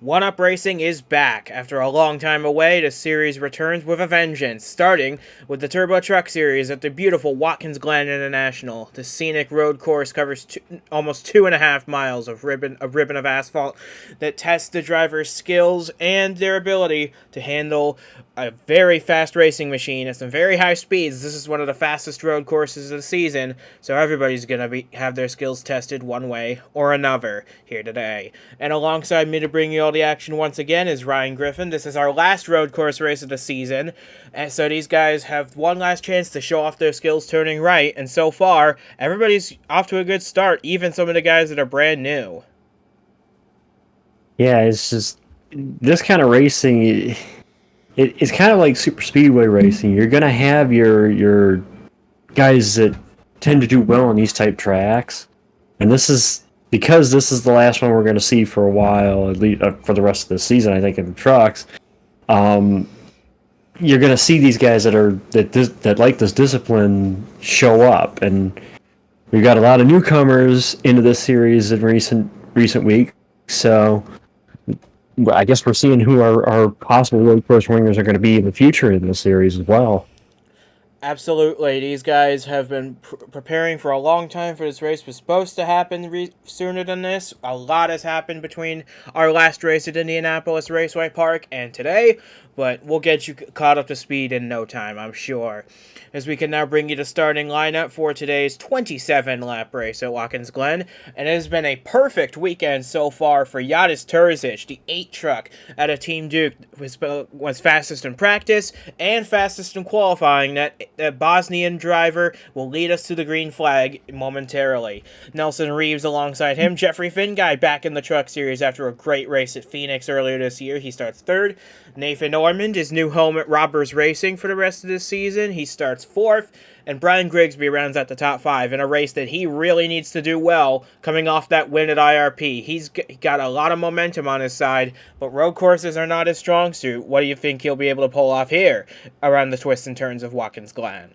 One-Up Racing is back. After a long time away, the series returns with a vengeance, starting with the Turbo Truck Series at the beautiful Watkins Glen International. The scenic road course covers almost 2.5 miles of ribbon of asphalt that tests the driver's skills and their ability to handle a very fast racing machine at some very high speeds. This is one of the fastest road courses of the season, so everybody's going to have their skills tested one way or another here today. And alongside me to bring you all the action once again is Ryan Griffin. This is our last road course race of the season, and so these guys have one last chance to show off their skills turning right, and so far, everybody's off to a good start, even some of the guys that are brand new. Yeah, it's just this kind of racing. It's kind of like super speedway racing. You're gonna have your guys that tend to do well on these type tracks, and this is because this is the last one we're gonna see for a while, at least for the rest of the season. I think in the trucks, you're gonna see these guys that like this discipline show up, and we've got a lot of newcomers into this series in recent weeks. So I guess we're seeing who our possible road course winners are going to be in the future in this series as well. Absolutely. These guys have been preparing for a long time for this race. It was supposed to happen sooner than this. A lot has happened between our last race at Indianapolis Raceway Park and today, but we'll get you caught up to speed in no time, I'm sure. As we can now bring you the starting lineup for today's 27-lap race at Watkins Glen, and it has been a perfect weekend so far for Yates Terzic, the 8 truck out of Team Duke, was fastest in practice and fastest in qualifying. That Bosnian driver will lead us to the green flag momentarily. Nelson Reeves alongside him. Jeffrey Finguy back in the truck series after a great race at Phoenix earlier this year. He starts 3rd. Nathan Ormond is new home at Robbers Racing for the rest of this season. He starts 4th. And Brian Grigsby rounds out the top 5 in a race that he really needs to do well, coming off that win at IRP. He's got a lot of momentum on his side, but road courses are not his strong suit. What do you think he'll be able to pull off here around the twists and turns of Watkins Glen?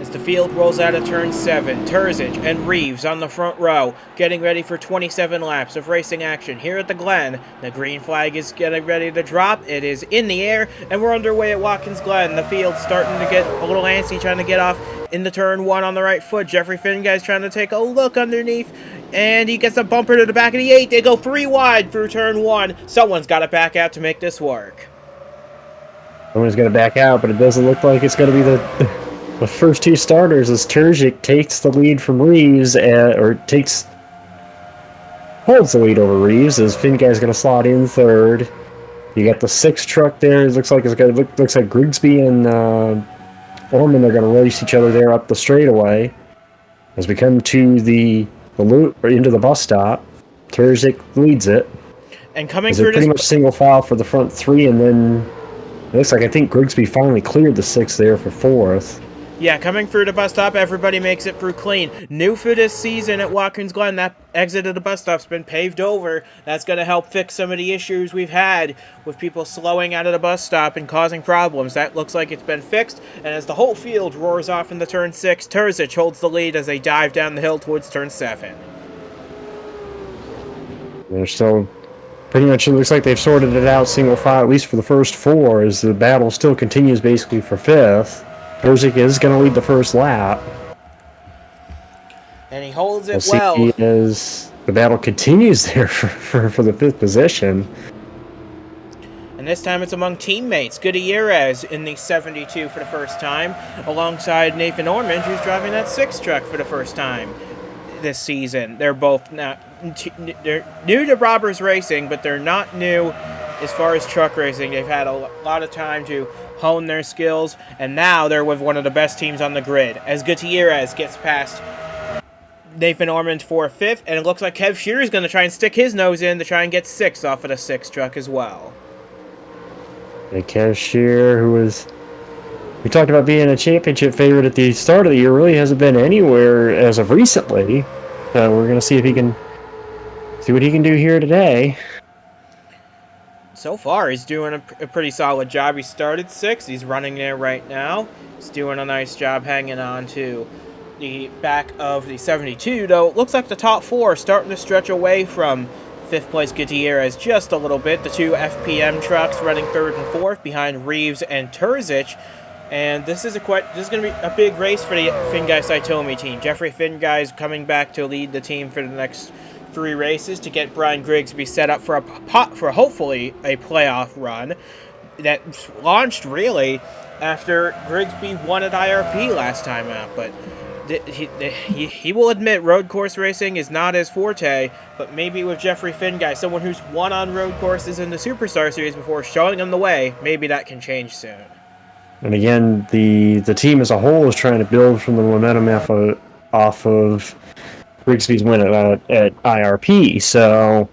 As the field rolls out of turn 7, Terzic and Reeves on the front row, getting ready for 27 laps of racing action here at the Glen. The green flag is getting ready to drop. It is in the air, and we're underway at Watkins Glen. The field's starting to get a little antsy, trying to get off into turn 1 on the right foot. Jeffrey Finguy's trying to take a look underneath, and he gets a bumper to the back of the 8. They go 3 wide through turn 1. Someone's got to back out to make this work. Someone's going to back out, but it doesn't look like it's going to be the first 2 starters as Terzic takes the lead from Reeves, holds the lead over Reeves as Finguy's going to slot in 3rd. You got the 6 truck there. It looks like Grigsby and Orman are going to race each other there up the straightaway. As we come to the loop or into the bus stop, Terzic leads it. And coming through pretty much single file for the front 3, and then it looks like I think Grigsby finally cleared the 6 there for 4th. Yeah, coming through the bus stop, everybody makes it through clean. New for this season at Watkins Glen, that exit of the bus stop's been paved over. That's going to help fix some of the issues we've had with people slowing out of the bus stop and causing problems. That looks like it's been fixed, and as the whole field roars off into turn 6, Terzic holds the lead as they dive down the hill towards turn 7. They're still pretty much, it looks like they've sorted it out single file, at least for the first 4, as the battle still continues basically for 5th. Terzic is going to lead the first lap. And he holds it well. As the battle continues there for the 5th position. And this time it's among teammates. Gutierrez in the 72 for the first time, alongside Nathan Ormond, who's driving that 6 truck for the first time this season. They're both they're new to Robbers Racing, but they're not new as far as truck racing. They've had a lot of time to hone their skills, and now they're with one of the best teams on the grid as Gutierrez gets past Nathan Ormond for 5th, and it looks like Kev Shearer is going to try and stick his nose in to try and get 6th off of the 6 truck as well. And Kev Shearer, we talked about being a championship favorite at the start of the year, really hasn't been anywhere as of recently. We're going to see what he can do here today. So far, he's doing a pretty solid job. He started 6th. He's running there right now. He's doing a nice job hanging on to the back of the 72, though it looks like the top four are starting to stretch away from 5th place Gutierrez just a little bit. The two FPM trucks running 3rd and 4th behind Reeves and Terzic. And this is going to be a big race for the Fingai Saitomi team. Jeffrey Fingai is coming back to lead the team for the next 3 races to get Brian Grigsby set up for hopefully a playoff run that launched really after Grigsby won at IRP last time out. But he will admit road course racing is not his forte, but maybe with Jeffrey Fingai, someone who's won on road courses in the Superstar Series before, showing him the way, maybe that can change soon. And again, the team as a whole is trying to build from the momentum off of Grigsby's win at IRP. So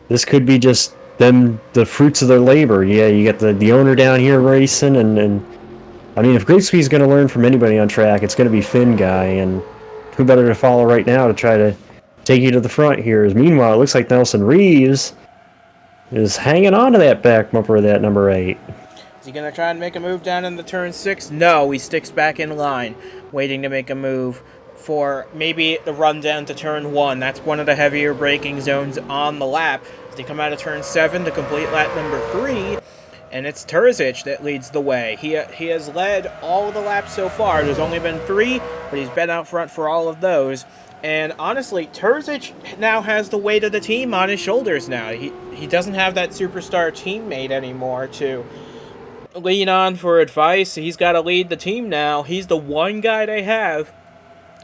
this could be just them, the fruits of their labor. Yeah, you get the owner down here racing, and I mean, if Grigsby's going to learn from anybody on track, it's going to be Fingai, and who better to follow right now to try to take you to the front here? As meanwhile, it looks like Nelson Reeves is hanging on to that back bumper of that number 8. Is he going to try and make a move down in the turn 6? No, he sticks back in line, waiting to make a move for maybe the run down to turn 1. That's one of the heavier braking zones on the lap. As they come out of turn 7 to complete lap number 3, and it's Terzic that leads the way. He has led all of the laps so far. There's only been 3, but he's been out front for all of those. And honestly, Terzic now has the weight of the team on his shoulders now. He doesn't have that superstar teammate anymore to lean on for advice. He's got to lead the team now. He's the one guy they have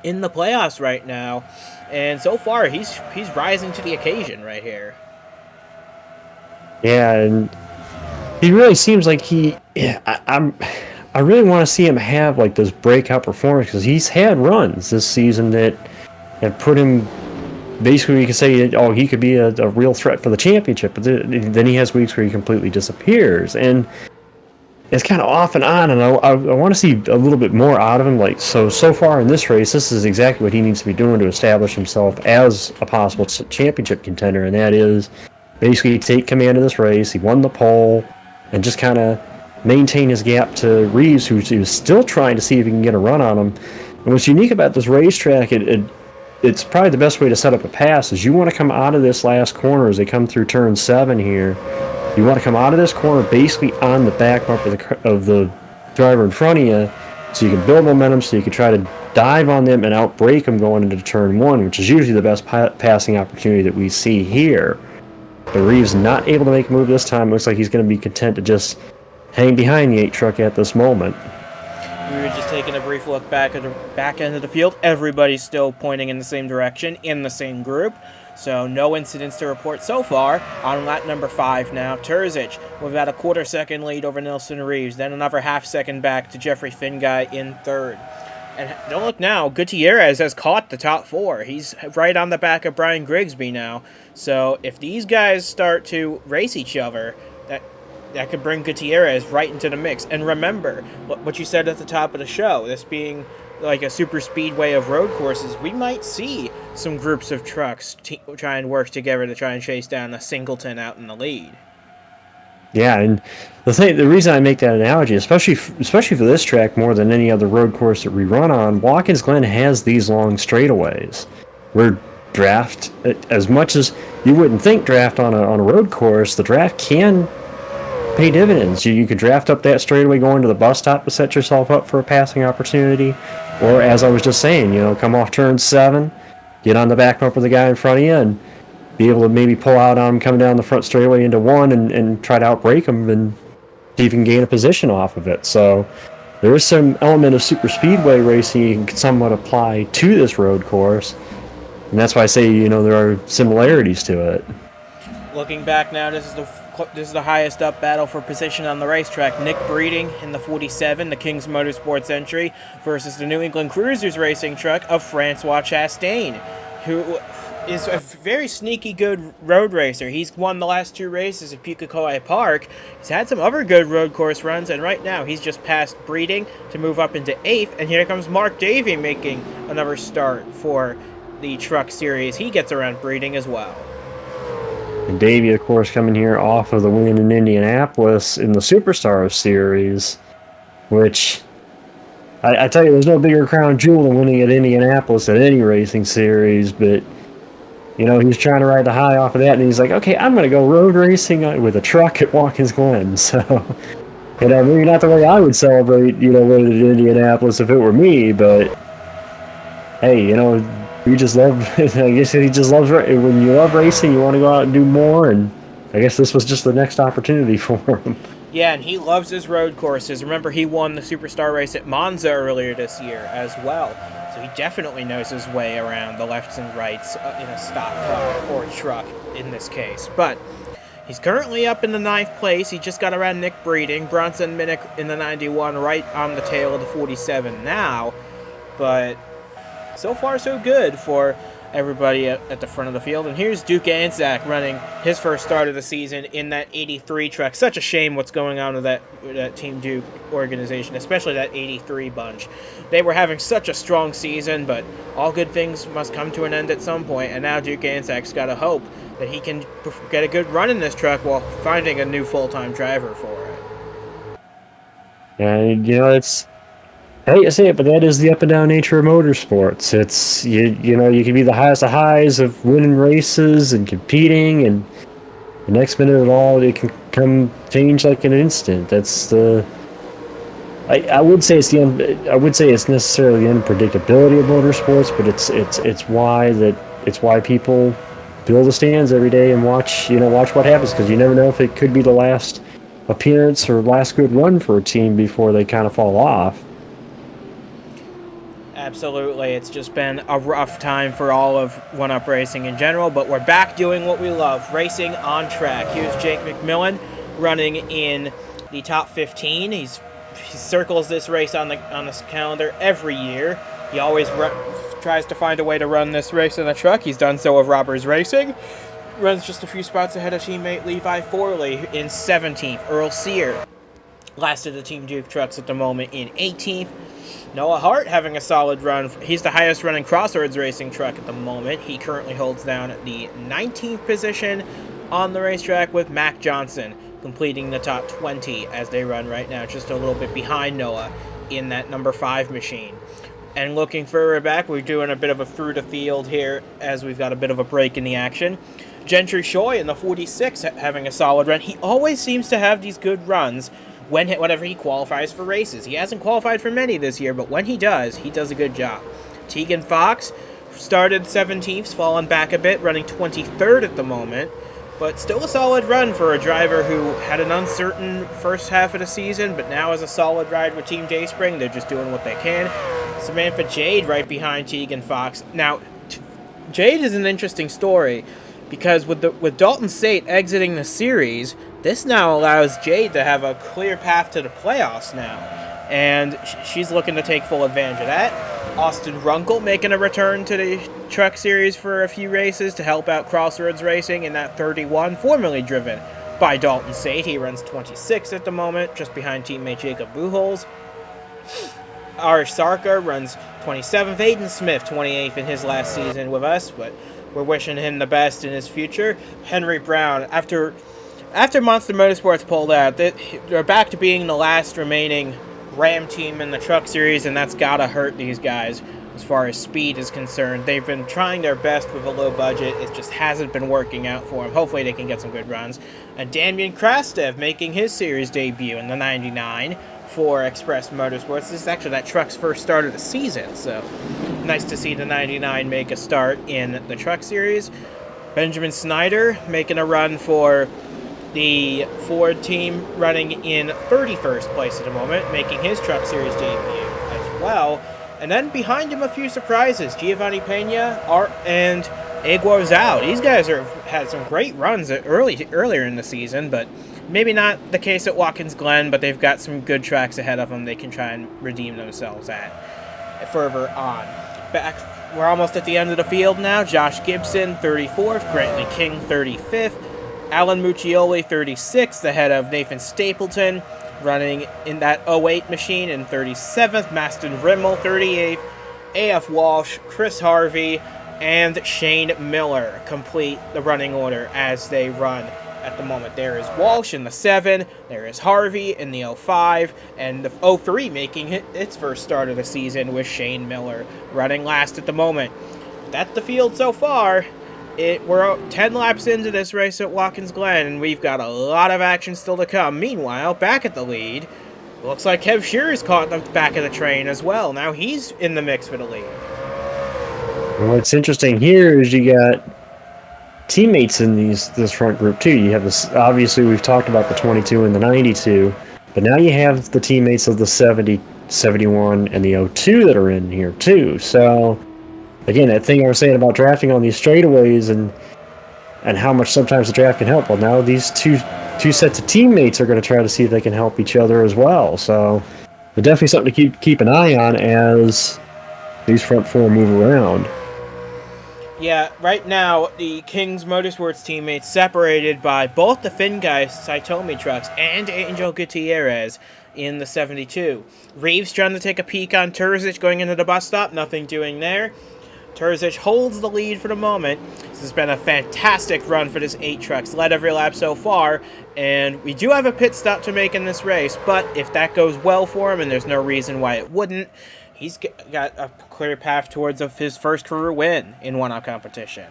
in the playoffs right now, and so far he's rising to the occasion right here. Yeah, and he really seems like I really want to see him have like this breakout performance, because he's had runs this season that have put him, basically you can say, oh, he could be a real threat for the championship, but then he has weeks where he completely disappears, and it's kind of off and on, and I want to see a little bit more out of him. Like so far in this race, this is exactly what he needs to be doing to establish himself as a possible championship contender, and that is basically take command of this race. He won the pole, and just kind of maintain his gap to Reeves, who's still trying to see if he can get a run on him. And what's unique about this racetrack, it's probably the best way to set up a pass, is you want to come out of this last corner as they come through turn 7 here. You want to come out of this corner basically on the back bumper of the driver in front of you, so you can build momentum, so you can try to dive on them and outbrake them going into turn 1, which is usually the best passing opportunity that we see here. But Reeves not able to make a move this time. Looks like he's going to be content to just hang behind the 8 truck at this moment. We were just taking a brief look back at the back end of the field. Everybody's still pointing in the same direction, in the same group. So no incidents to report so far. On lap number 5 now, Terzic with about a quarter-second lead over Nelson Reeves. Then another half-second back to Jeffrey Fingai in 3rd. And don't look now, Gutierrez has caught the top 4. He's right on the back of Brian Grigsby now. So if these guys start to race each other, that could bring Gutierrez right into the mix. And remember what you said at the top of the show, this being like a super speedway of road courses, we might see some groups of trucks try and work together to try and chase down a Singleton out in the lead. Yeah, and the reason I make that analogy, especially for this track more than any other road course that we run on, Watkins Glen has these long straightaways where draft, as much as you wouldn't think draft on a road course, the draft can pay dividends. You could draft up that straightaway going to the bus stop to set yourself up for a passing opportunity, or as I was just saying, come off turn 7, get on the back bumper of the guy in front of you, and be able to maybe pull out on him coming down the front straightaway into 1 and try to outbrake him and see if you can gain a position off of it. So there is some element of super speedway racing you can somewhat apply to this road course, and that's why I say there are similarities to it. Looking back now, this is the highest up battle for position on the racetrack. Nick Breeding in the 47, the King's Motorsports entry, versus the New England Cruisers racing truck of Francois Chastain, who is a very sneaky good road racer. He's won the last 2 races at Pukekohe Park. He's had some other good road course runs, and right now he's just passed Breeding to move up into 8th, and here comes Mark Davey making another start for the truck series. He gets around Breeding as well. And Davey, of course, coming here off of the win in Indianapolis in the Superstar Series, which I tell you, there's no bigger crown jewel than winning at Indianapolis at any racing series, but he's trying to ride the high off of that, and he's like, okay, I'm going to go road racing with a truck at Watkins Glen. So, maybe not the way I would celebrate, winning at Indianapolis if it were me, but hey, we just love, I guess he just loves, when you love racing, you want to go out and do more, and I guess this was just the next opportunity for him. Yeah, and he loves his road courses. Remember, he won the Superstar race at Monza earlier this year as well. So he definitely knows his way around the lefts and rights in a stock car or truck in this case. But he's currently up in the 9th place. He just got around Nick Breeding. Bronson Minnick in the 91, right on the tail of the 47 now. But so far, so good for everybody at the front of the field. And here's Duke Anzac running his first start of the season in that 83 truck. Such a shame what's going on with that Team Duke organization, especially that 83 bunch. They were having such a strong season, but all good things must come to an end at some point, and now Duke Anzac's got to hope that he can get a good run in this truck while finding a new full-time driver for it. And, I hate to say it, but that is the up and down nature of motorsports. It's you can be the highest of highs of winning races and competing, and the next minute it can come change like an instant. That's the I would say it's necessarily the unpredictability of motorsports, but it's why people fill the stands every day and watch what happens, because you never know if it could be the last appearance or last good run for a team before they kind of fall off. Absolutely. It's just been a rough time for all of one-up racing in general, but we're back doing what we love, racing on track. Here's Jake McMillan running in the top 15. He circles this race on the calendar every year. He always tries to find a way to run this race in a truck. He's done so with Robbers Racing. Runs just a few spots ahead of teammate Levi Forley in 17th. Earl Sear, last of the Team Duke trucks at the moment, in 18th. Noah Hart having a solid run. He's the highest running Crossroads Racing truck at the moment. He currently holds down the 19th position on the racetrack, with Mac Johnson completing the top 20 as they run right now, just a little bit behind Noah in that number 5 machine. And looking further back, we're doing a bit of a through the field here as we've got a bit of a break in the action. Gentry Shoy in the 46 having a solid run. He always seems to have these good runs whenever he qualifies for races. He hasn't qualified for many this year, but when he does a good job. Tegan Fox started 17th, fallen back a bit, running 23rd at the moment, but still a solid run for a driver who had an uncertain first half of the season, but now has a solid ride with Team Dayspring. They're just doing what they can. Samantha Jade right behind Tegan Fox. Now, Jade is an interesting story, because with Dalton Sate exiting the series, this now allows Jade to have a clear path to the playoffs now, and she's looking to take full advantage of that. Austin Runkle making a return to the truck series for a few races to help out Crossroads Racing in that 31, formerly driven by Dalton Sate. He runs 26 at the moment, just behind teammate Jacob Buchholz. Arish Sarkar runs 27th. Aiden Smith, 28th in his last season with us, but we're wishing him the best in his future. Henry Brown, after Monster Motorsports pulled out, they're back to being the last remaining Ram team in the truck series, and that's gotta hurt these guys as far as speed is concerned. They've been trying their best with a low budget. It just hasn't been working out for them. Hopefully they can get some good runs. And Damian Krastev making his series debut in the 99 for Express Motorsports. This is actually that truck's first start of the season, so nice to see the 99 make a start in the truck series. Benjamin Snyder making a run for the Ford team, running in 31st place at the moment, making his truck series debut as well. And then behind him, a few surprises. Giovanni Pena and Egor Zhao. These guys have had some great runs earlier in the season, but maybe not the case at Watkins Glen, but they've got some good tracks ahead of them they can try and redeem themselves at further on. We're almost at the end of the field now. Josh Gibson, 34th. Grantley King, 35th. Alan Muccioli, 36th, ahead of Nathan Stapleton, running in that 08 machine in 37th. Maston Rimmel, 38th. A.F. Walsh, Chris Harvey, and Shane Miller complete the running order as they run at the moment. There is Walsh in the 7, there is Harvey in the 05, and the 03 making its first start of the season with Shane Miller running last at the moment. That's the field so far. We're 10 laps into this race at Watkins Glen, and we've got a lot of action still to come. Meanwhile, back at the lead, looks like Kev Shearer's caught in the back of the train as well. Now he's in the mix for the lead. Well, what's interesting here is you got teammates in this front group too. You have this, obviously we've talked about the 22 and the 92, but now you have the teammates of the 70, 71, and the 02 that are in here too. So again, that thing I was saying about drafting on these straightaways and how much sometimes the draft can help. Well, now these two sets of teammates are going to try to see if they can help each other as well. So they're definitely something to keep an eye on as these front four move around. Yeah, right now, the Kings Motorsports teammates separated by both the Finn guys, Saitomi trucks, and Angel Gutierrez in the 72. Reeves trying to take a peek on Terzic going into the bus stop, nothing doing there. Terzic holds the lead for the moment. This has been a fantastic run for this 8 trucks, led every lap so far, and we do have a pit stop to make in this race, but if that goes well for him, and there's no reason why it wouldn't, he's got a clear path towards his first career win in one-off competition.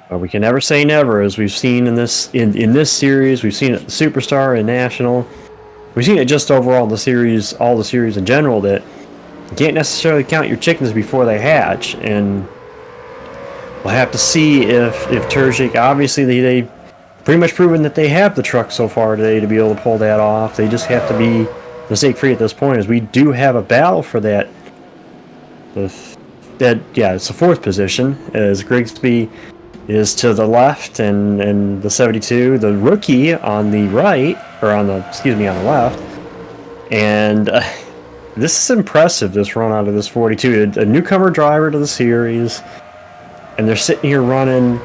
Well, we can never say never, as we've seen in this series. We've seen it the Superstar and National. We've seen it just overall in the series, all the series in general, that you can't necessarily count your chickens before they hatch. And we'll have to see if Terzic, obviously they've pretty much proven that they have the truck so far today to be able to pull that off. They just have to be mistake-free at this point, as we do have a battle for that. It's the 4th position, as Grigsby is to the left, and the 72, the rookie on the right, or on the left. And this is impressive, this run out of this 42. A newcomer driver to the series, and they're sitting here running,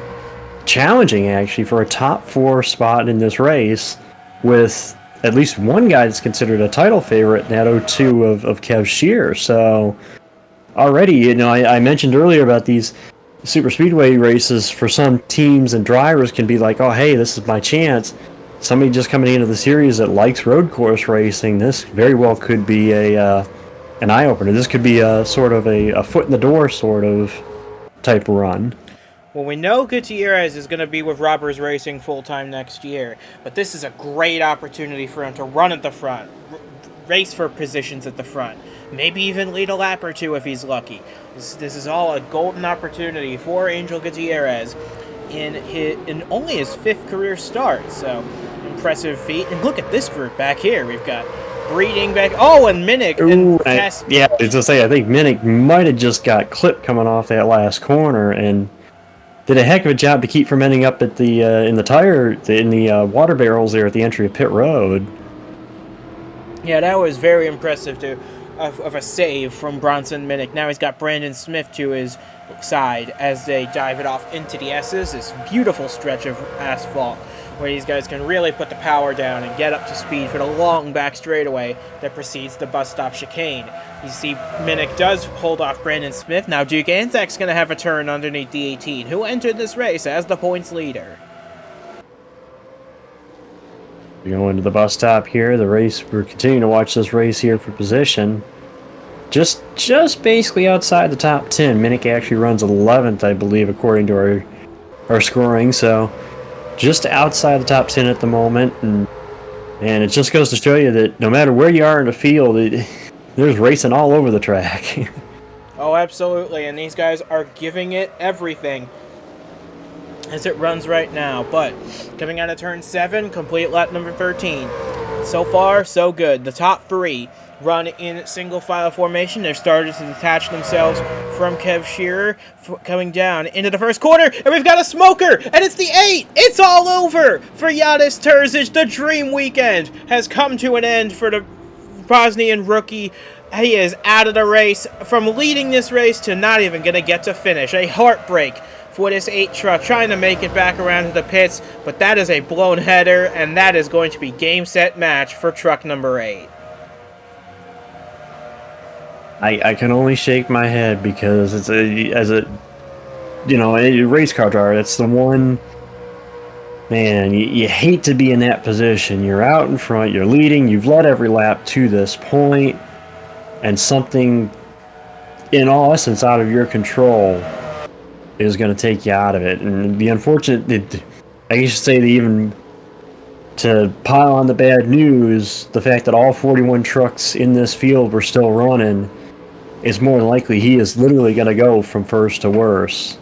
challenging actually for a top 4 spot in this race, with at least one guy that's considered a title favorite, in that 02 of Kev Shearer. So already, I mentioned earlier about these super speedway races. For some teams and drivers can be like, oh hey, this is my chance. Somebody just coming into the series that likes road course racing, this very well could be an eye-opener. This could be a sort of a foot in the door sort of type run. Well, we know Gutierrez is going to be with Robbers Racing full-time next year, but this is a great opportunity for him to run at the front, race for positions at the front, maybe even lead a lap or two if he's lucky. This is all a golden opportunity for Angel Gutierrez in only his 5th career start, so impressive feat. And look at this group back here. We've got Breeding back. Oh, and Minnick. I was to say, I think Minnick might have just got clipped coming off that last corner, and did a heck of a job to keep from ending up at the in the water barrels there at the entry of pit road. Yeah, that was very impressive of a save from Bronson Minnick. Now he's got Brandon Smith to his side as they dive it off into the S's. This beautiful stretch of asphalt where these guys can really put the power down and get up to speed for the long back straightaway that precedes the bus stop chicane. You see Minnick does hold off Brandon Smith. Now Duke Anzac's going to have a turn underneath the 18, who entered this race as the points leader. We go into the bus stop here. The race, we're continuing to watch this race here for position. Just basically outside the top 10. Minnick actually runs 11th, I believe, according to our scoring. So just outside the top 10 at the moment, and it just goes to show you that no matter where you are in the field, there's racing all over the track. Oh, absolutely, and these guys are giving it everything as it runs right now. But coming out of turn 7, complete lap number 13. So far, so good. The top 3 run in single file formation. They're starting to detach themselves from Kev Shearer, coming down into the first corner, and we've got a smoker, and it's the 8! It's all over for Yates Terzic. The dream weekend has come to an end for the Bosnian rookie. He is out of the race, from leading this race to not even going to get to finish. A heartbreak for this 8 truck, trying to make it back around to the pits, but that is a blown header, and that is going to be game, set, match for truck number 8. I can only shake my head because as a race car driver, that's the one man, you hate to be in that position. You're out in front, you're leading, you've led every lap to this point, and something, in all essence, out of your control is going to take you out of it. And the unfortunate, I should say, that even to pile on the bad news, the fact that all 41 trucks in this field were still running is more than likely he is literally going to go from first to worst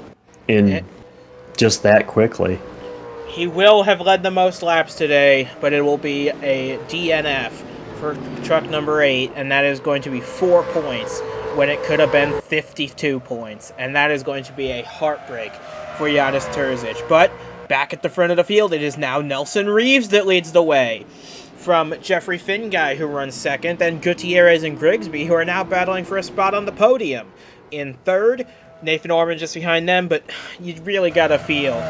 in just that quickly. He will have led the most laps today, but it will be a DNF for truck number 8, and that is going to be 4 points when it could have been 52 points. And that is going to be a heartbreak for Yates Terzic. But back at the front of the field, it is now Nelson Reeves that leads the way. From Jeffrey Finguy, who runs second, and Gutierrez and Grigsby, who are now battling for a spot on the podium. In third, Nathan Orman just behind them, but you really got a feel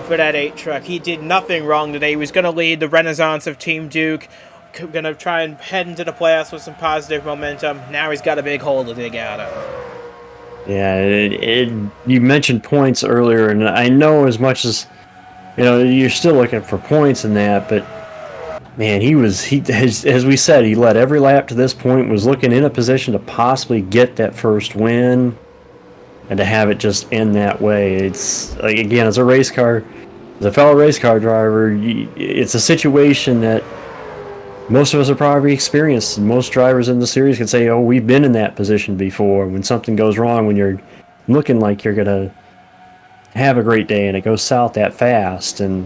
for that 8 truck. He did nothing wrong today. He was going to lead the renaissance of Team Duke, going to try and head into the playoffs with some positive momentum. Now he's got a big hole to dig out of. Yeah, you mentioned points earlier, and I know as much as, you're still looking for points in that, but man, as we said, he led every lap to this point, was looking in a position to possibly get that first win, and to have it just end that way. It's like, again, as a fellow race car driver, it's a situation that most of us have probably experienced. Most drivers in the series can say, oh, we've been in that position before. When something goes wrong, when you're looking like you're going to have a great day and it goes south that fast, and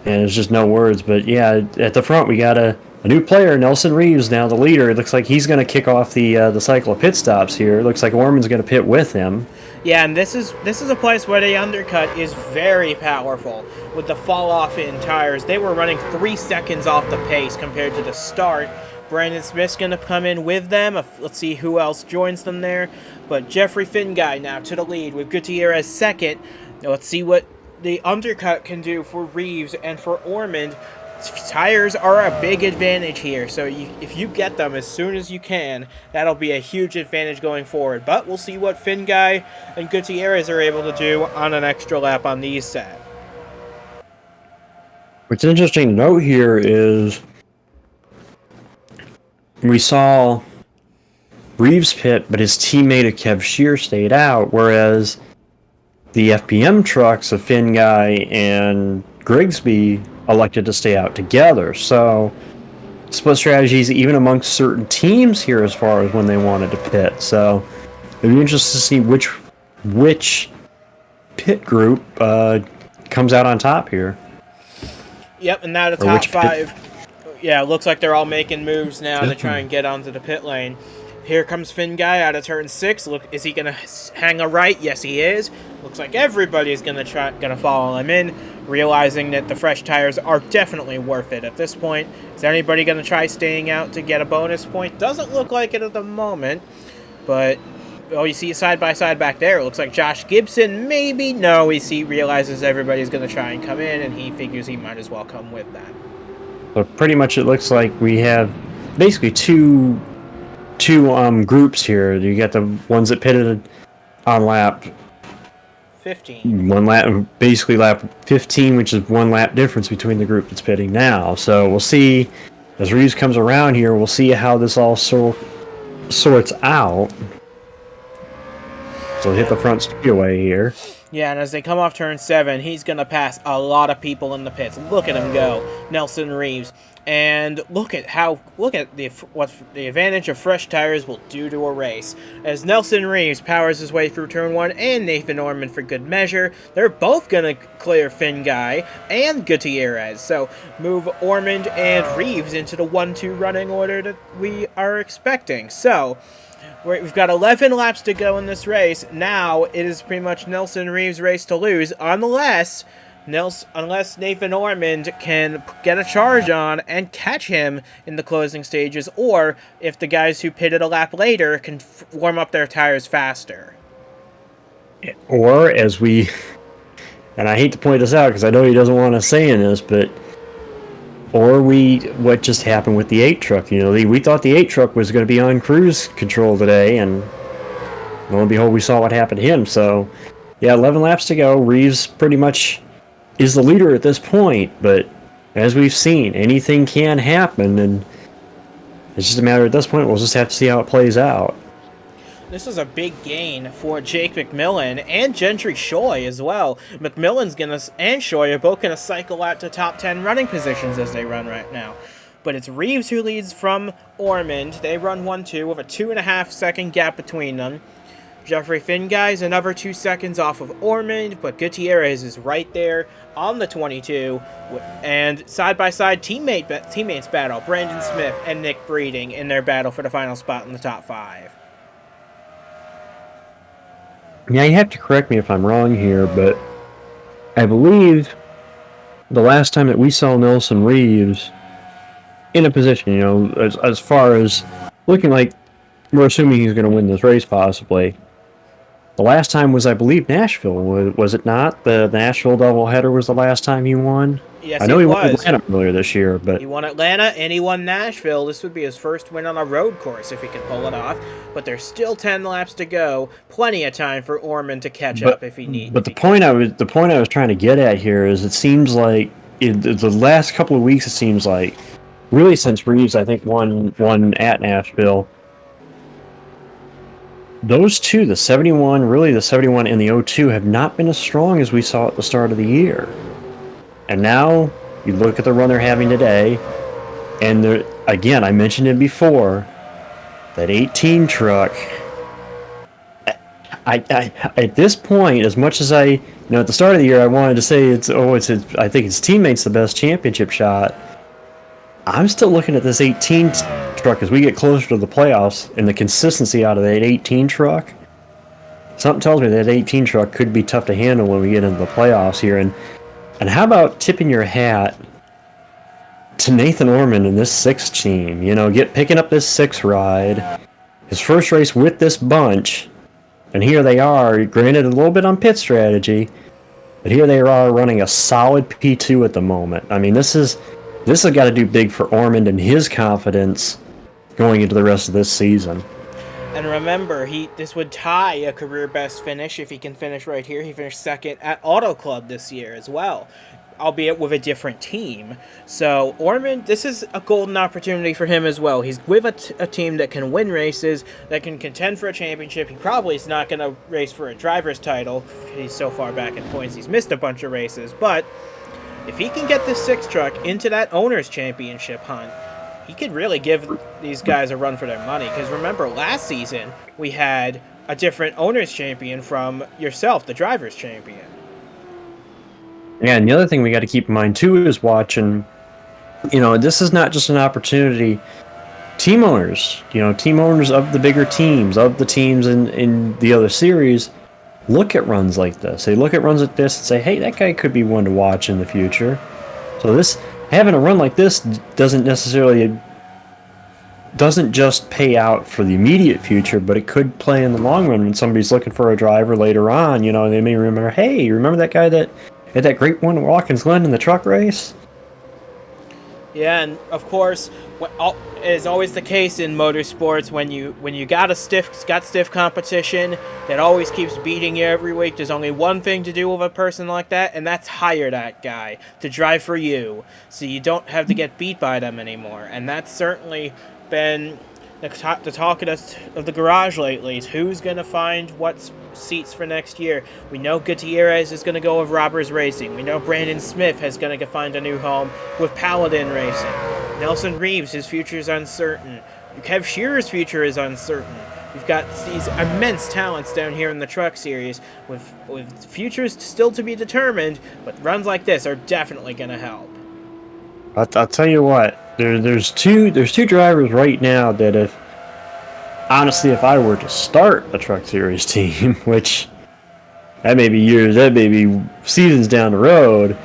there's just no words. But yeah, at the front we got a new player, Nelson Reeves, now the leader. It looks like he's going to kick off the cycle of pit stops here. It looks like Orman's going to pit with him. Yeah, and this is a place where the undercut is very powerful. With the fall off in tires, they were running 3 seconds off the pace compared to the start. Brandon Smith's going to come in with them. Let's see who else joins them there. But Jeffrey Finguy now to the lead with Gutierrez second. Now let's see what the undercut can do for Reeves and for Ormond. Tires are a big advantage here, so if you get them as soon as you can, that'll be a huge advantage going forward. But we'll see what Finguy and Gutierrez are able to do on an extra lap on these set. What's interesting to note here is we saw Reeves pit, but his teammate Kev Shear stayed out, whereas the FPM trucks of Finguy and Grigsby elected to stay out together. So split strategies even amongst certain teams here as far as when they wanted to pit. So it'd be interesting to see which pit group comes out on top here. Yep, and now the top 5. Yeah, it looks like they're all making moves now to try and get onto the pit lane. Here comes Finguy out of turn 6. Look, is he gonna hang a right? Yes, he is. Looks like everybody's gonna follow him in, realizing that the fresh tires are definitely worth it at this point. Is anybody gonna try staying out to get a bonus point? Doesn't look like it at the moment, but you see side by side back there. It looks like Josh Gibson. Maybe no. He realizes everybody's gonna try and come in, and he figures he might as well come with that. So pretty much, it looks like we have basically two groups here. You got the ones that pitted on lap 15. Basically lap 15, which is 1 lap difference between the group that's pitting now. So we'll see as Reeves comes around here. We'll see how this all sorts out. So hit the front straightaway here. Yeah, and as they come off turn 7, he's going to pass a lot of people in the pits. Look at him go, Nelson Reeves. And look at what the advantage of fresh tires will do to a race. As Nelson Reeves powers his way through turn 1, and Nathan Orman for good measure, they're both going to clear Finguy and Gutierrez. So move Ormond and Reeves into the 1-2 running order that we are expecting. So we've got 11 laps to go in this race. Now it is pretty much Nelson Reeves' race to lose, unless Nathan Ormond can get a charge on and catch him in the closing stages, or if the guys who pitted a lap later can warm up their tires faster. Or and I hate to point this out because I know he doesn't want us saying this, but what just happened with the 8 truck. We thought the 8 truck was going to be on cruise control today, and lo and behold, we saw what happened to him. So yeah, 11 laps to go. Reeves pretty much is the leader at this point, but as we've seen, anything can happen, and it's just a matter at this point, we'll just have to see how it plays out. This is a big gain for Jake McMillan and Gentry Shoy as well. McMillan's and Shoy are both gonna cycle out to top 10 running positions as they run right now. But it's Reeves who leads from Ormond. They run 1-2 with a 2.5 second gap between them. Jeffrey Finguy's another 2 seconds off of Ormond, but Gutierrez is right there on the 22. And side-by-side teammates battle. Brandon Smith and Nick Breeding in their battle for the final spot in the top 5. Yeah, you have to correct me if I'm wrong here, but I believe the last time that we saw Nelson Reeves in a position, as far as looking like we're assuming he's going to win this race possibly, the last time was, I believe, Nashville. Was it not? The Nashville doubleheader was the last time he won? Yes, I know he was. won Atlanta earlier this year, but he won Atlanta and he won Nashville. This would be his first win on a road course if he can pull it off. But there's still 10 laps to go. Plenty of time for Ormond to catch up if he needs. But the point I was trying to get at here is it seems like the last couple of weeks, it seems like really since Reeves, I think, won at Nashville. Those two, the 71 and the 02, have not been as strong as we saw at the start of the year. And now, you look at the run they're having today, and again, I mentioned it before, that 18 truck, I at this point, as much as at the start of the year, I wanted to say I think his teammate's the best championship shot, I'm still looking at this 18 truck as we get closer to the playoffs and the consistency out of that 18 truck. Something tells me that 18 truck could be tough to handle when we get into the playoffs here. And how about tipping your hat to Nathan Ormond and this 6 team? Picking up this 6 ride, his first race with this bunch, and here they are. Granted, a little bit on pit strategy, but here they are running a solid P2 at the moment. I mean, this has got to do big for Ormond and his confidence going into the rest of this season. And remember, this would tie a career best finish if he can finish right here. He finished second at Auto Club this year as well, albeit with a different team. So Ormond, this is a golden opportunity for him as well. He's with a team that can win races, that can contend for a championship. He probably is not going to race for a driver's title. He's so far back in points, he's missed a bunch of races, but if he can get this 6 truck into that owner's championship hunt, he could really give these guys a run for their money. Because remember, last season, we had a different owner's champion from yourself, the driver's champion. Yeah, and the other thing we got to keep in mind, too, is watching, this is not just an opportunity. Team owners of the bigger teams, of the teams in the other series, look at runs like this. They look at runs like this and say, hey, that guy could be one to watch in the future. So having a run like this doesn't just pay out for the immediate future, but it could play in the long run when somebody's looking for a driver later on. They may remember, hey, you remember that guy that had that great one at Watkins Glen in the truck race? Yeah, and of course, what is always the case in motorsports, when you got stiff competition that always keeps beating you every week, there's only one thing to do with a person like that, and that's hire that guy to drive for you, so you don't have to get beat by them anymore. And that's certainly been the talk of the garage lately, is who's going to find what seats for next year. We know Gutierrez is going to go with Robbers Racing. We know Brandon Smith is going to find a new home with Paladin Racing. Nelson Reeves, his future is uncertain. Kev Shearer's future is uncertain. We've got these immense talents down here in the truck series with futures still to be determined, but runs like this are definitely going to help. I'll tell you what, there's two drivers right now that if I were to start a truck series team, which that may be seasons down the road,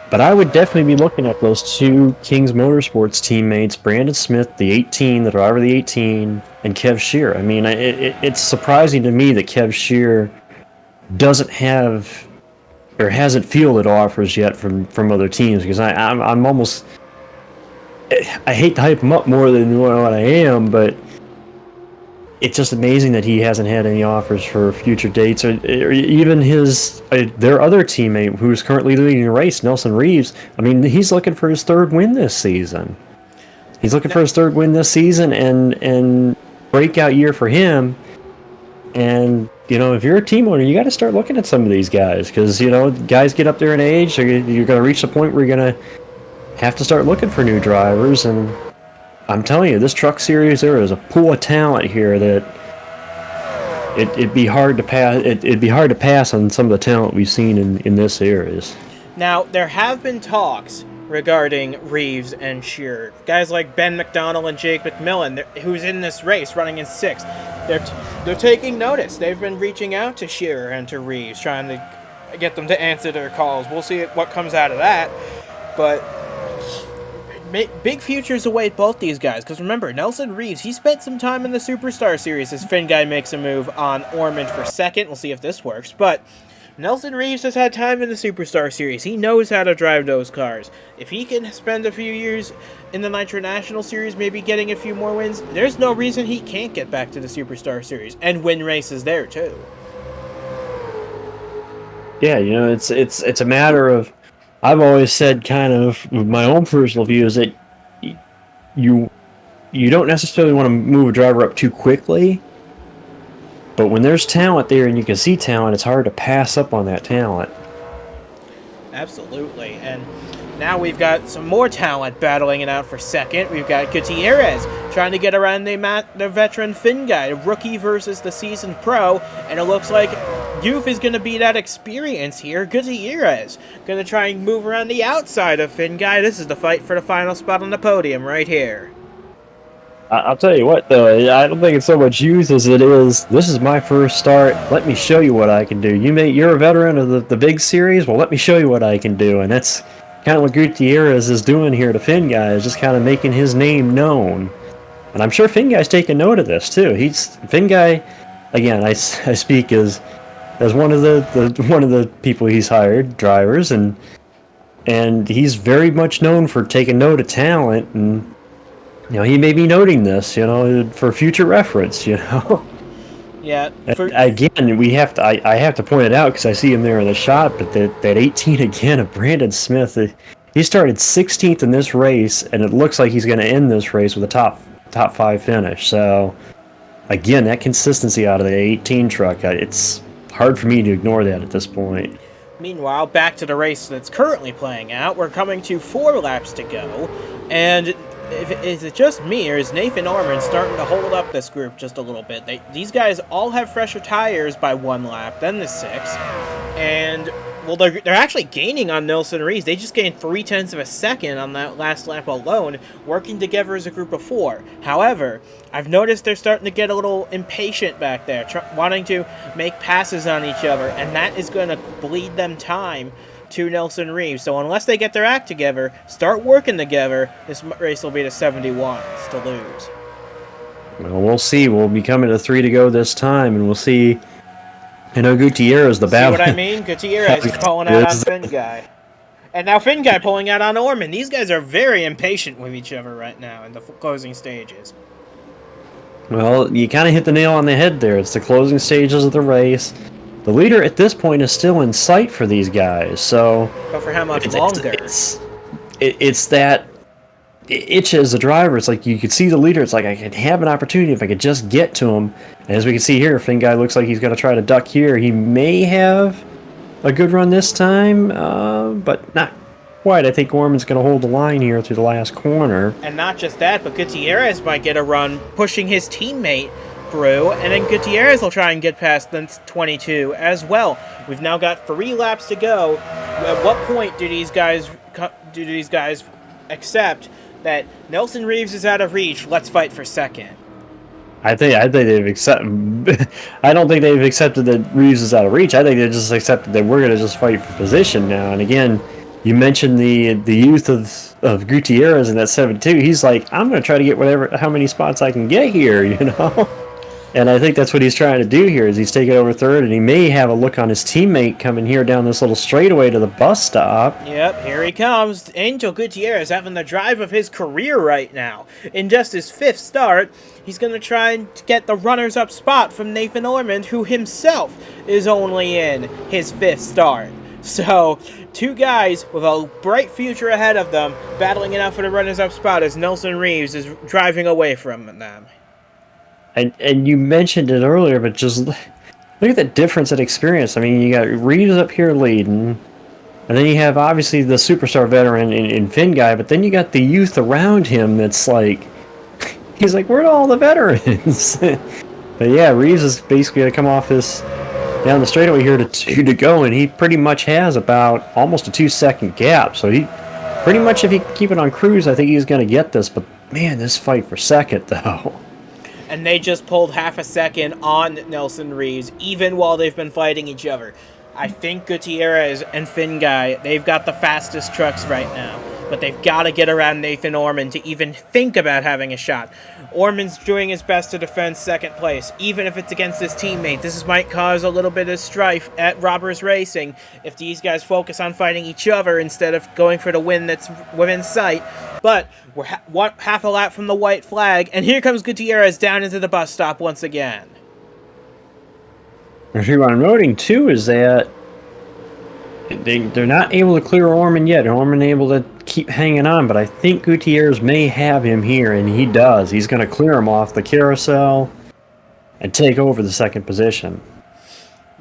but I would definitely be looking at those 2 Kings Motorsports teammates, Brandon Smith, the 18, the driver of the 18, and Kev Shearer. I mean, it's surprising to me that Kev Shearer doesn't have or hasn't fielded offers yet from other teams, because I'm almost, I hate to hype him up more than what I am, but it's just amazing that he hasn't had any offers for future dates, or even his their other teammate who's currently leading the race, Nelson Reeves. I mean, he's looking for his third win this season. He's looking for his third win this season, and breakout year for him. And if you're a team owner, you got to start looking at some of these guys, because guys get up there in age. You're going to reach the point where you're going to have to start looking for new drivers. And I'm telling you, this truck series, there is a pool of talent here that it'd be hard to pass. It'd be hard to pass on some of the talent we've seen in this series. Now, there have been talks regarding Reeves and Shearer. Guys like Ben McDonald and Jake McMillan, who's in this race, running in 6th. They're taking notice. They've been reaching out to Shearer and to Reeves, trying to get them to answer their calls. We'll see what comes out of that. But big futures await both these guys. Because remember, Nelson Reeves, he spent some time in the Superstar Series as Finn Guy makes a move on Ormond for 2nd. We'll see if this works. But Nelson Reeves has had time in the Superstar Series. He knows how to drive those cars. If he can spend a few years in the Nitro National Series, maybe getting a few more wins, there's no reason he can't get back to the Superstar Series and win races there too. Yeah, it's a matter of, I've always said, kind of my own personal view, is that you don't necessarily want to move a driver up too quickly. But when there's talent there and you can see talent, it's hard to pass up on that talent. Absolutely. And now we've got some more talent battling it out for 2nd. We've got Gutierrez trying to get around the veteran Finn Guy, rookie versus the seasoned pro. And it looks like youth is going to be that experience here. Gutierrez going to try and move around the outside of Finn Guy. This is the fight for the final spot on the podium right here. I'll tell you what, though, I don't think it's so much youth as it is, this is my first start, let me show you what I can do. You're a veteran of the big series, well, let me show you what I can do. And that's kind of what Gutierrez is doing here to Finn Guy, is just kind of making his name known. And I'm sure Finn Guy's taking note of this, too. Finn Guy, again, I speak as one of the people he's hired, drivers, and he's very much known for taking note of talent, and he may be noting this, for future reference, Yeah. Again, I have to point it out because I see him there in the shot, but that 18 again of Brandon Smith, he started 16th in this race, and it looks like he's going to end this race with a top 5 finish. So, again, that consistency out of the 18 truck, it's hard for me to ignore that at this point. Meanwhile, back to the race that's currently playing out. We're coming to 4 laps to go, and is it just me, or is Nathan Ormond starting to hold up this group just a little bit? These guys all have fresher tires by 1 lap than the 6, and well, they're actually gaining on Nelson Reeves. They just gained 0.3 of a second on that last lap alone, working together as a group of 4. However, I've noticed they're starting to get a little impatient back there, wanting to make passes on each other, and that is going to bleed them time to Nelson Reeves. So unless they get their act together, start working together, this race will be to 71s to lose. Well, we'll see. We'll be coming to 3 to go this time, and we'll see. Gutierrez, the battle. See what I mean? Gutierrez is pulling out on Finn Guy. And now Finn Guy pulling out on Ormond. These guys are very impatient with each other right now in the closing stages. Well, you kind of hit the nail on the head there. It's the closing stages of the race. The leader at this point is still in sight for these guys, so... But for how much longer? It's that itch as a driver. It's like you could see the leader. It's like, I could have an opportunity if I could just get to him. And as we can see here, Finn Guy looks like he's going to try to duck here. He may have a good run this time, but not quite. I think Ormond's going to hold the line here through the last corner. And not just that, but Gutierrez might get a run pushing his teammate through, and then Gutierrez will try and get past the 22 as well. We've now got 3 laps to go. At what point do these guys accept that Nelson Reeves is out of reach? Let's fight for 2nd. I think they've accepted. I don't think they've accepted that Reeves is out of reach. I think they just accepted that we're going to just fight for position now. And again, you mentioned the youth of Gutierrez in that 72. He's like, I'm going to try to get how many spots I can get here, And I think that's what he's trying to do here is he's taking over third, and he may have a look on his teammate coming here down this little straightaway to the bus stop. Yep, here he comes. Angel Gutierrez having the drive of his career right now. In just his 5th start, he's going to try and get the runners-up spot from Nathan Ormond, who himself is only in his 5th start. So, 2 guys with a bright future ahead of them, battling it out for the runners-up spot as Nelson Reeves is driving away from them. And you mentioned it earlier, but just look at the difference in experience. I mean, you got Reeves up here leading, and then you have obviously the superstar veteran in Finn guy, but then you got the youth around him that's like, he's like, where are all the veterans? But yeah, Reeves is basically going to come off this down the straightaway here to 2 to go, and he pretty much has about almost a 2-second gap. So he pretty much, if he can keep it on cruise, I think he's going to get this. But man, this fight for second though. And they just pulled half a second on Nelson Reeves, even while they've been fighting each other. I think Gutierrez and Finn Guy, they've got the fastest trucks right now. But they've got to get around Nathan Ormond to even think about having a shot. Ormond's doing his best to defend second place, even if it's against his teammate. This might cause a little bit of strife at Robbers Racing if these guys focus on fighting each other instead of going for the win that's within sight. But we're half a lap from the white flag, and here comes Gutierrez down into the bus stop once again. What I'm noting too is that they're not able to clear Ormond yet. Ormond able to keep hanging on, but I think Gutierrez may have him here, and he does. He's going to clear him off the carousel and take over the second position.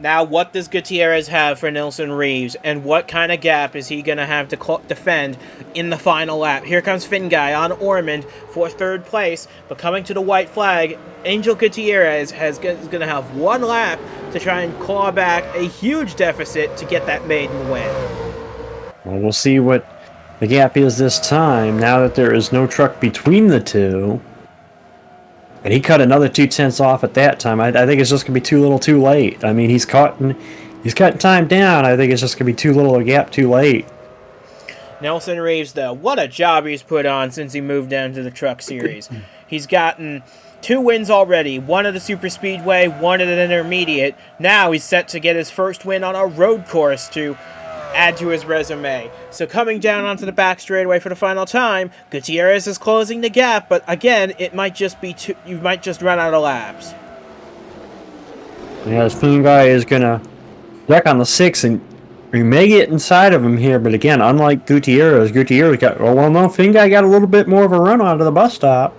Now, what does Gutierrez have for Nelson Reeves, and what kind of gap is he going to have to defend in the final lap? Here comes Finn Guy on Ormond for 3rd place, but coming to the white flag, Angel Gutierrez is going to have 1 lap to try and claw back a huge deficit to get that maiden win. Well, we'll see what the gap is this time, now that there is no truck between the two. And he cut another 0.2 off at that time. I think it's just going to be too little too late. I mean, he's cutting time down. I think it's just going to be too little a gap too late. Nelson Reeves, though, what a job he's put on since he moved down to the Truck Series. He's gotten 2 wins already, 1 at the Super Speedway, 1 at an intermediate. Now he's set to get his first win on a road course to add to his resume. So coming down onto the back straightaway for the final time, Gutierrez is closing the gap, but again, it might just be you might just run out of laps. Yeah, this Finn Guy is going to wreck on the 6, and we may get inside of him here, but again, unlike Gutierrez got, Finn Guy got a little bit more of a run onto the bus stop.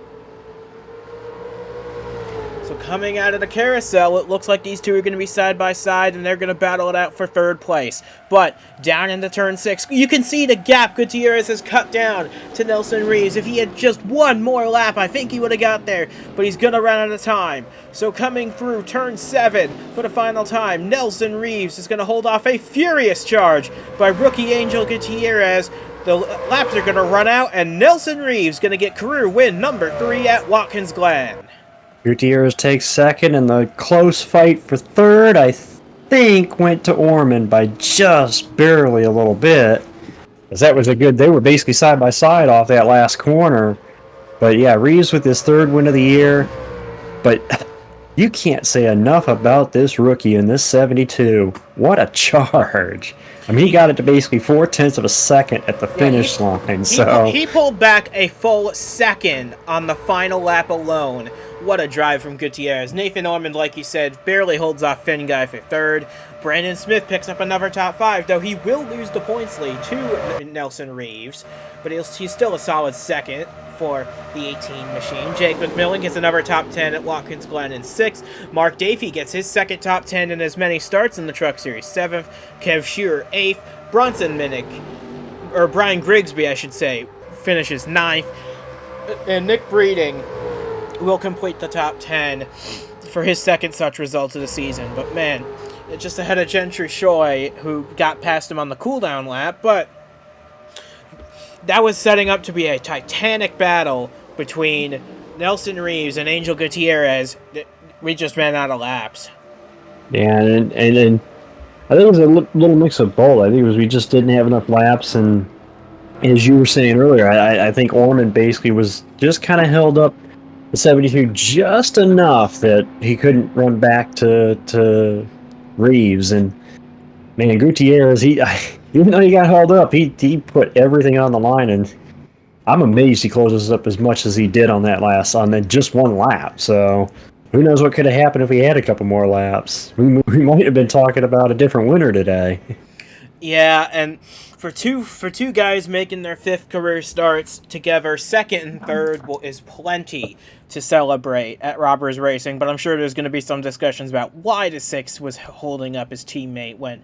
So coming out of the carousel, it looks like these two are going to be side by side, and they're going to battle it out for 3rd place. But down into turn 6, you can see the gap Gutierrez has cut down to Nelson Reeves. If he had just 1 more lap, I think he would have got there, but he's going to run out of time. So coming through turn 7 for the final time, Nelson Reeves is going to hold off a furious charge by rookie Angel Gutierrez. The laps are going to run out, and Nelson Reeves going to get career win number 3 at Watkins Glen. Gutierrez takes 2nd, and the close fight for 3rd, I think, went to Ormond by just barely a little bit. Because that was they were basically side by side off that last corner. But yeah, Reeves with his 3rd win of the year. But you can't say enough about this rookie in this 72. What a charge. I mean, he got it to basically 0.4 of a second at the finish line. He pulled back a full second on the final lap alone. What a drive from Gutierrez. Nathan Ormond, like you said, barely holds off Finn Guy for 3rd. Brandon Smith picks up another top 5, though he will lose the points lead to Nelson Reeves. But he's still a solid 2nd for the 18 machine. Jake McMillan gets another top 10 at Watkins Glen in 6th. Mark Davey gets his 2nd top 10 in as many starts in the Truck Series, 7th. Kev Shearer, 8th. Bronson Minnick, or Brian Grigsby, I should say, finishes 9th. And Nick Breeding will complete the top 10 for his 2nd such result of the season. But man, just ahead of Gentry Shoy, who got past him on the cooldown lap, but that was setting up to be a titanic battle between Nelson Reeves and Angel Gutierrez. We just ran out of laps. Yeah, and I think it was a little mix of both. I think it was we just didn't have enough laps, and as you were saying earlier, I think Ormond basically was just kind of held up the 72 just enough that he couldn't run back to Reeves. And man, Gutierrez, he even though he got held up, he put everything on the line, and I'm amazed he closes up as much as he did on that just one lap. So who knows what could have happened if he had a couple more laps? We might have been talking about a different winner today. Yeah, and for two guys making their fifth career starts together, second and third is plenty to celebrate at Robbers Racing. But I'm sure there's going to be some discussions about why the six was holding up his teammate when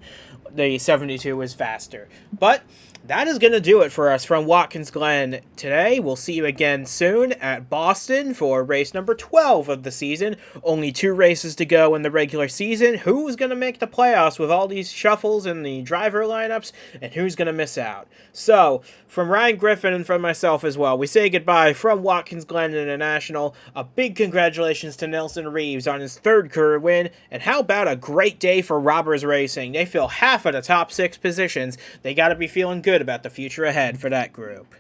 the 72 was faster. But that is going to do it for us from Watkins Glen today. We'll see you again soon at Boston for race number 12 of the season. Only 2 races to go in the regular season. Who's going to make the playoffs with all these shuffles in the driver lineups, and who's going to miss out? So, from Ryan Griffin and from myself as well, we say goodbye from Watkins Glen International. A big congratulations to Nelson Reeves on his 3rd career win, and how about a great day for Robbers Racing? They fill half of the top 6 positions. They got to be feeling good about the future ahead for that group.